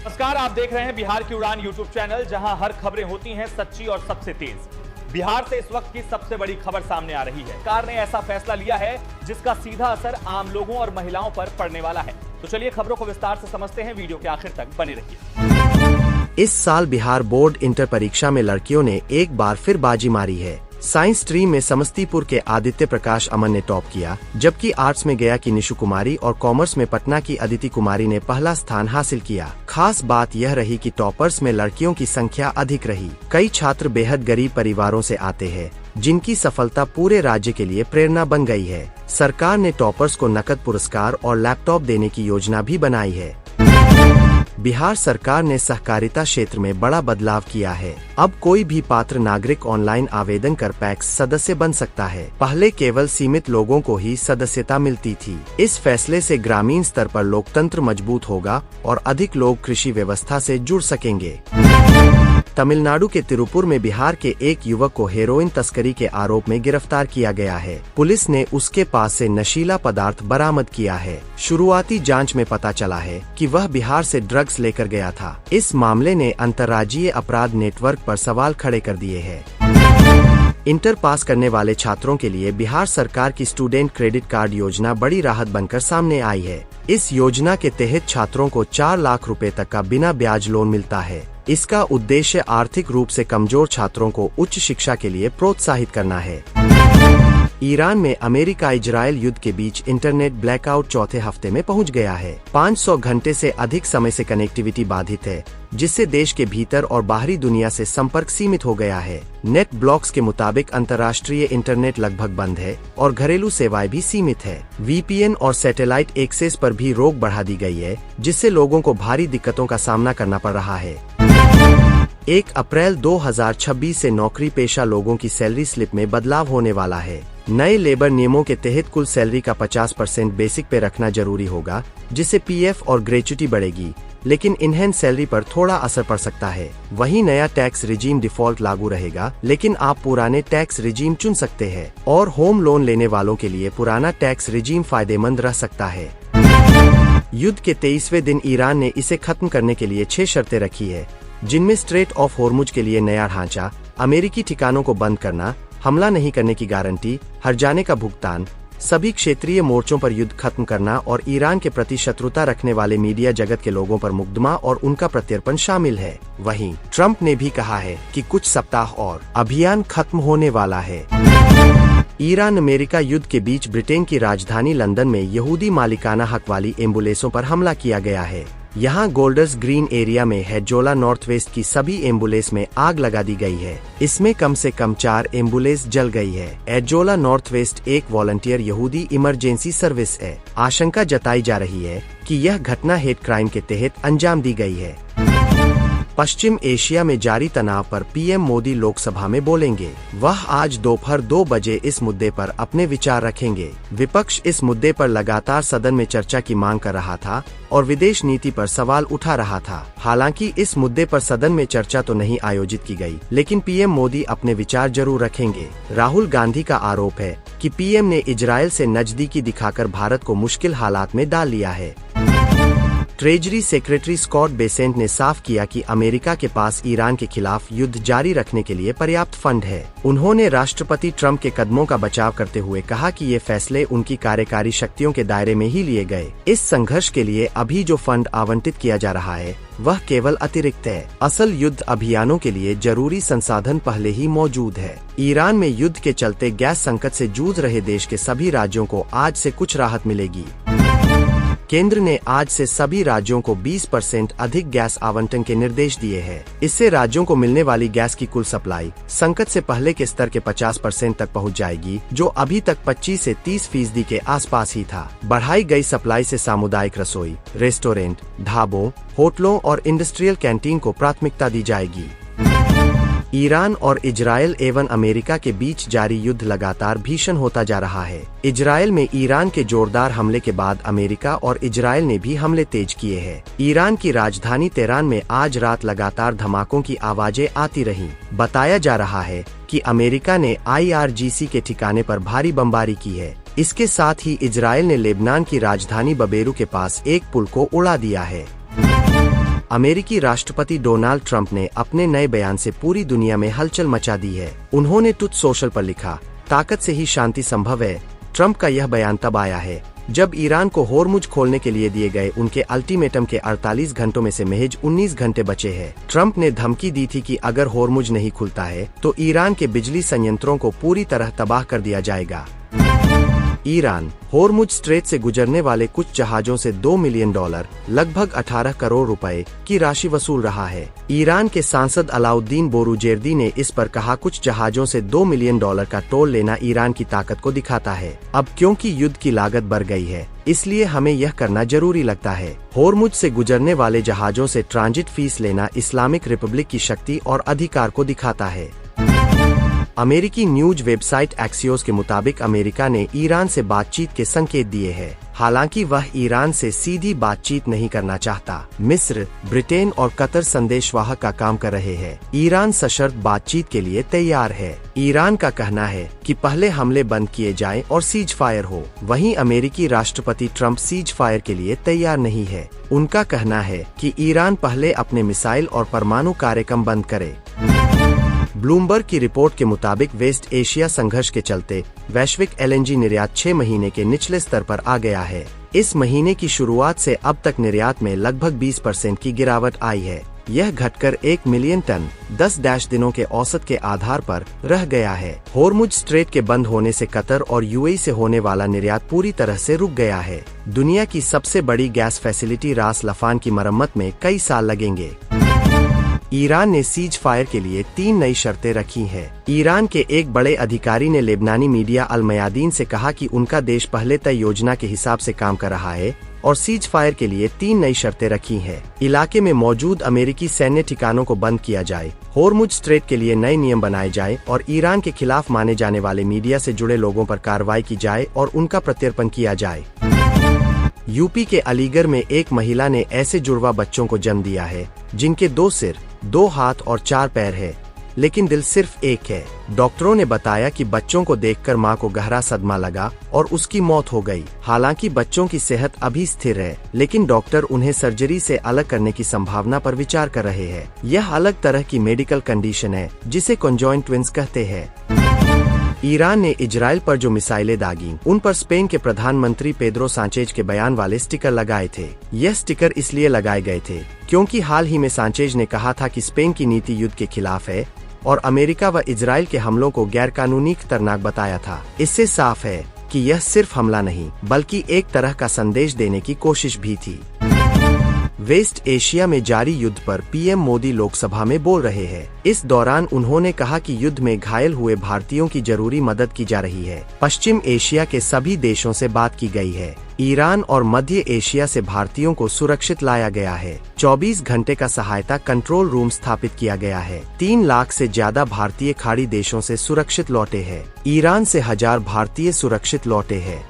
नमस्कार, आप देख रहे हैं बिहार की उड़ान यूट्यूब चैनल, जहां हर खबरें होती हैं सच्ची और सबसे तेज। बिहार से इस वक्त की सबसे बड़ी खबर सामने आ रही है। सरकार ने ऐसा फैसला लिया है जिसका सीधा असर आम लोगों और महिलाओं पर पड़ने वाला है। तो चलिए खबरों को विस्तार से समझते हैं, वीडियो के आखिर तक बने रहिए। इस साल बिहार बोर्ड इंटर परीक्षा में लड़कियों ने एक बार फिर बाजी मारी है। साइंस स्ट्रीम में समस्तीपुर के आदित्य प्रकाश अमन ने टॉप किया, जबकि आर्ट्स में गया की निशु कुमारी और कॉमर्स में पटना की अदिति कुमारी ने पहला स्थान हासिल किया। खास बात यह रही कि टॉपर्स में लड़कियों की संख्या अधिक रही। कई छात्र बेहद गरीब परिवारों से आते हैं, जिनकी सफलता पूरे राज्य के लिए प्रेरणा बन गई है। सरकार ने टॉपर्स को नकद पुरस्कार और लैपटॉप देने की योजना भी बनाई है। बिहार सरकार ने सहकारिता क्षेत्र में बड़ा बदलाव किया है। अब कोई भी पात्र नागरिक ऑनलाइन आवेदन कर पैक्स सदस्य बन सकता है। पहले केवल सीमित लोगों को ही सदस्यता मिलती थी। इस फैसले से ग्रामीण स्तर पर लोकतंत्र मजबूत होगा और अधिक लोग कृषि व्यवस्था से जुड़ सकेंगे। तमिलनाडु के तिरुपुर में बिहार के एक युवक को हेरोइन तस्करी के आरोप में गिरफ्तार किया गया है। पुलिस ने उसके पास से नशीला पदार्थ बरामद किया है। शुरुआती जांच में पता चला है कि वह बिहार से ड्रग्स लेकर गया था। इस मामले ने अंतर्राज्यीय अपराध नेटवर्क पर सवाल खड़े कर दिए हैं। इंटर पास करने वाले छात्रों के लिए बिहार सरकार की स्टूडेंट क्रेडिट कार्ड योजना बड़ी राहत बनकर सामने आई है। इस योजना के तहत छात्रों को 4 लाख रुपए तक का बिना ब्याज लोन मिलता है। इसका उद्देश्य आर्थिक रूप से कमजोर छात्रों को उच्च शिक्षा के लिए प्रोत्साहित करना है। ईरान में अमेरिका इजरायल युद्ध के बीच इंटरनेट ब्लैकआउट चौथे हफ्ते में पहुंच गया है। 500 घंटे से अधिक समय से कनेक्टिविटी बाधित है, जिससे देश के भीतर और बाहरी दुनिया से संपर्क सीमित हो गया है। नेट ब्लॉक्स के मुताबिक अंतर्राष्ट्रीय इंटरनेट लगभग बंद है और घरेलू सेवाएं भी सीमित है। VPN और सैटेलाइट एक्सेस पर भी रोक बढ़ा दी गई है, जिससे लोगों को भारी दिक्कतों का सामना करना पड़ रहा है। 1 अप्रैल 2026 से नौकरी पेशा लोगों की सैलरी स्लिप में बदलाव होने वाला है। नए लेबर नियमों के तहत कुल सैलरी का 50% बेसिक पे रखना जरूरी होगा, जिससे PF और ग्रेच्युटी बढ़ेगी, लेकिन इनहैंस सैलरी पर थोड़ा असर पड़ सकता है। वहीं नया टैक्स रिजीम डिफॉल्ट लागू रहेगा, लेकिन आप पुराने टैक्स रिजीम चुन सकते हैं और होम लोन लेने वालों के लिए पुराना टैक्स रिजीम फायदेमंद रह सकता है। युद्ध के 23वें दिन ईरान ने इसे खत्म करने के लिए 6 शर्तें रखी है, जिनमें स्ट्रेट ऑफ होर्मुज के लिए नया ढांचा, अमेरिकी ठिकानों को बंद करना, हमला नहीं करने की गारंटी, हर जाने का भुगतान, सभी क्षेत्रीय मोर्चों पर युद्ध खत्म करना और ईरान के प्रति शत्रुता रखने वाले मीडिया जगत के लोगों पर मुकदमा और उनका प्रत्यर्पण शामिल है। वहीं ट्रंप ने भी कहा है कि कुछ सप्ताह और अभियान खत्म होने वाला है। ईरान अमेरिका युद्ध के बीच ब्रिटेन की राजधानी लंदन में यहूदी मालिकाना हक वाली एम्बुलेंसों पर हमला किया गया है। यहाँ गोल्डर्स ग्रीन एरिया में हेजोला नॉर्थ वेस्ट की सभी एम्बुलेंस में आग लगा दी गई है। इसमें कम से कम 4 एम्बुलेंस जल गई है। हेजोला नॉर्थ वेस्ट एक वॉलंटियर यहूदी इमरजेंसी सर्विस है। आशंका जताई जा रही है कि यह घटना हेट क्राइम के तहत अंजाम दी गई है। पश्चिम एशिया में जारी तनाव पर PM मोदी लोकसभा में बोलेंगे। वह आज दोपहर 2 बजे इस मुद्दे पर अपने विचार रखेंगे। विपक्ष इस मुद्दे पर लगातार सदन में चर्चा की मांग कर रहा था और विदेश नीति पर सवाल उठा रहा था। हालांकि इस मुद्दे पर सदन में चर्चा तो नहीं आयोजित की गई, लेकिन PM मोदी अपने विचार जरूर रखेंगे। राहुल गांधी का आरोप है कि PM ने इजरायल से नजदीकी दिखाकर भारत को मुश्किल हालात में डाल लिया है। ट्रेजरी सेक्रेटरी स्कॉट बेसेंट ने साफ किया कि अमेरिका के पास ईरान के खिलाफ युद्ध जारी रखने के लिए पर्याप्त फंड है। उन्होंने राष्ट्रपति ट्रंप के कदमों का बचाव करते हुए कहा कि ये फैसले उनकी कार्यकारी शक्तियों के दायरे में ही लिए गए। इस संघर्ष के लिए अभी जो फंड आवंटित किया जा रहा है, वह केवल अतिरिक्त है। असल युद्ध अभियानों के लिए जरूरी संसाधन पहले ही मौजूद है। ईरान में युद्ध के चलते गैस संकट से जूझ रहे देश के सभी राज्यों को आज से कुछ राहत मिलेगी। केंद्र ने आज से सभी राज्यों को 20% अधिक गैस आवंटन के निर्देश दिए हैं। इससे राज्यों को मिलने वाली गैस की कुल सप्लाई संकट से पहले के स्तर के 50% तक पहुंच जाएगी, जो अभी तक 25 से 30% के आसपास ही था। बढ़ाई गई सप्लाई से सामुदायिक रसोई, रेस्टोरेंट, ढाबों, होटलों और इंडस्ट्रियल कैंटीन को प्राथमिकता दी जाएगी। ईरान और इजरायल एवं अमेरिका के बीच जारी युद्ध लगातार भीषण होता जा रहा है। इजरायल में ईरान के जोरदार हमले के बाद अमेरिका और इजरायल ने भी हमले तेज किए हैं। ईरान की राजधानी तेहरान में आज रात लगातार धमाकों की आवाजें आती रहीं। बताया जा रहा है कि अमेरिका ने IRGC के ठिकाने पर भारी बमबारी की है। इसके साथ ही इजरायल ने लेबनान की राजधानी बबेरू के पास एक पुल को उड़ा दिया है। अमेरिकी राष्ट्रपति डोनाल्ड ट्रंप ने अपने नए बयान से पूरी दुनिया में हलचल मचा दी है। उन्होंने ट्रुथ सोशल पर लिखा, ताकत से ही शांति संभव है। ट्रंप का यह बयान तब आया है जब ईरान को होर्मुज खोलने के लिए दिए गए उनके अल्टीमेटम के 48 घंटों में से महज 19 घंटे बचे हैं। ट्रंप ने धमकी दी थी कि अगर होर्मुज नहीं खुलता है तो ईरान के बिजली संयंत्रों को पूरी तरह तबाह कर दिया जाएगा। ईरान होर्मुज स्ट्रेट से गुजरने वाले कुछ जहाजों से $2 मिलियन लगभग 18 करोड़ रुपए की राशि वसूल रहा है। ईरान के सांसद अलाउद्दीन बोरूजेर्दी ने इस पर कहा, कुछ जहाजों से $2 मिलियन का टोल लेना ईरान की ताकत को दिखाता है। अब क्योंकि युद्ध की लागत बढ़ गई है, इसलिए हमें यह करना जरूरी लगता है। होर्मुज से गुजरने वाले जहाजों से ट्रांजिट फीस लेना इस्लामिक रिपब्लिक की शक्ति और अधिकार को दिखाता है। अमेरिकी न्यूज वेबसाइट एक्सियोस के मुताबिक अमेरिका ने ईरान से बातचीत के संकेत दिए हैं, हालांकि वह ईरान से सीधी बातचीत नहीं करना चाहता। मिस्र, ब्रिटेन और कतर संदेशवाहक का काम कर रहे हैं। ईरान सशर्त बातचीत के लिए तैयार है। ईरान का कहना है कि पहले हमले बंद किए जाएं और सीज फायर हो। वहीं अमेरिकी राष्ट्रपति ट्रंप सीज फायर के लिए तैयार नहीं है। उनका कहना है कि ईरान पहले अपने मिसाइल और परमाणु कार्यक्रम बंद करे। ब्लूमबर्ग की रिपोर्ट के मुताबिक वेस्ट एशिया संघर्ष के चलते वैश्विक LNG निर्यात 6 महीने के निचले स्तर पर आ गया है। इस महीने की शुरुआत से अब तक निर्यात में लगभग 20% की गिरावट आई है। यह घटकर 1 मिलियन टन 10 दिनों के औसत के आधार पर रह गया है। होर्मुज स्ट्रेट के बंद होने से कतर और UAE से होने वाला निर्यात पूरी तरह से रुक गया है। दुनिया की सबसे बड़ी गैस फैसिलिटी रास लफान की मरम्मत में कई साल लगेंगे। ईरान ने सीज फायर के लिए 3 नई शर्तें रखी हैं। ईरान के एक बड़े अधिकारी ने लेबनानी मीडिया अल मयादीन से कहा कि उनका देश पहले तय योजना के हिसाब से काम कर रहा है और सीज फायर के लिए 3 नई शर्तें रखी हैं। इलाके में मौजूद अमेरिकी सैन्य ठिकानों को बंद किया जाए, होर्मुज स्ट्रेट के लिए नए नियम बनाए जाए और ईरान के खिलाफ माने जाने वाले मीडिया से जुड़े लोगों पर कार्रवाई की जाए और उनका प्रत्यर्पण किया जाए। यूपी के अलीगढ़ में एक महिला ने ऐसे जुड़वा बच्चों को जन्म दिया है जिनके 2 सिर, 2 हाथ और 4 पैर है, लेकिन दिल सिर्फ एक है। डॉक्टरों ने बताया कि बच्चों को देखकर मां को गहरा सदमा लगा और उसकी मौत हो गई। हालांकि बच्चों की सेहत अभी स्थिर है, लेकिन डॉक्टर उन्हें सर्जरी से अलग करने की संभावना पर विचार कर रहे हैं। यह अलग तरह की मेडिकल कंडीशन है जिसे कॉन्जॉइंट ट्विंस कहते हैं। ईरान ने इजराइल पर जो मिसाइलें दागी, उन पर स्पेन के प्रधानमंत्री पेड्रो सांचेज के बयान वाले स्टिकर लगाए थे। यह स्टिकर इसलिए लगाए गए थे क्योंकि हाल ही में सांचेज ने कहा था कि स्पेन की नीति युद्ध के खिलाफ है और अमेरिका व इजराइल के हमलों को गैरकानूनी खतरनाक बताया था। इससे साफ है कि यह सिर्फ हमला नहीं बल्कि एक तरह का संदेश देने की कोशिश भी थी। वेस्ट एशिया में जारी युद्ध पर पीएम मोदी लोकसभा में बोल रहे हैं। इस दौरान उन्होंने कहा कि युद्ध में घायल हुए भारतीयों की जरूरी मदद की जा रही है। पश्चिम एशिया के सभी देशों से बात की गई है। ईरान और मध्य एशिया से भारतीयों को सुरक्षित लाया गया है। 24 घंटे का सहायता कंट्रोल रूम स्थापित किया गया है। 3 लाख से ज्यादा भारतीय खाड़ी देशों से सुरक्षित लौटे हैं। ईरान से 1000 भारतीय सुरक्षित लौटे हैं।